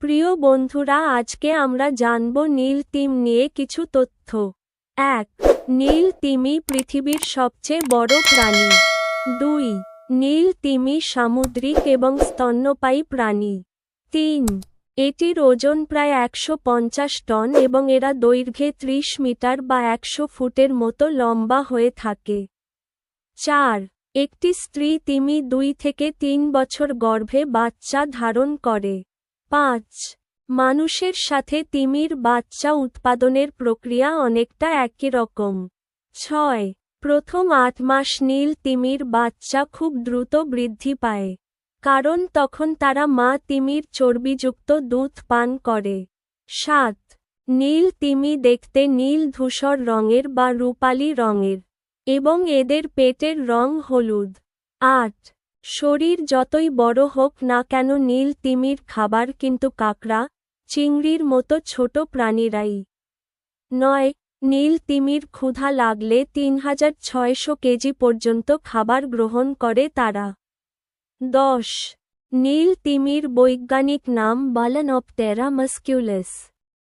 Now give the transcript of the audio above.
প্রিয় বন্ধুরা, আজকে আমরা জানব নীল তিমি নিয়ে কিছু তথ্য। ১. নীল তিমি পৃথিবীর সবচেয়ে বড় প্রাণী। ২. নীল তিমি সামুদ্রিক এবং স্তন্যপায়ী প্রাণী। ৩. এটির ওজন প্রায় ১৫০ টন এবং এরা দৈর্ঘ্যে ৩০ মিটার বা ১০০ ফুটের মতো লম্বা হয়ে থাকে। ৪. একটি স্ত্রী তিমি ২ থেকে ৩ বছর গর্ভে বাচ্চা ধারণ করে। ৫. মানুষের সাথে তিমির বাচ্চা উৎপাদনের প্রক্রিয়া অনেকটা একই রকম। ৬. প্রথম ৮ মাস নীল তিমির বাচ্চা খুব দ্রুত বৃদ্ধি পায়, কারণ তখন তারা মা তিমির চর্বিযুক্ত দুধ পান করে। ৭. নীল তিমি দেখতে নীল ধূসর রঙের বা রূপালী রঙের, এবং এদের পেটের রং হলুদ। ৮. শরীর যতই বড় হোক না কেন নীল তিমির খাবার কিন্তু কাঁকড়া, চিংড়ির মতো ছোট প্রাণীরাই। ৯. নীল তিমির ক্ষুধা লাগলে ৩৬০০ কেজি পর্যন্ত খাবার গ্রহণ করে তারা। ১০. নীল তিমির বৈজ্ঞানিক নাম বালানপটেরা মাস্কুলাস।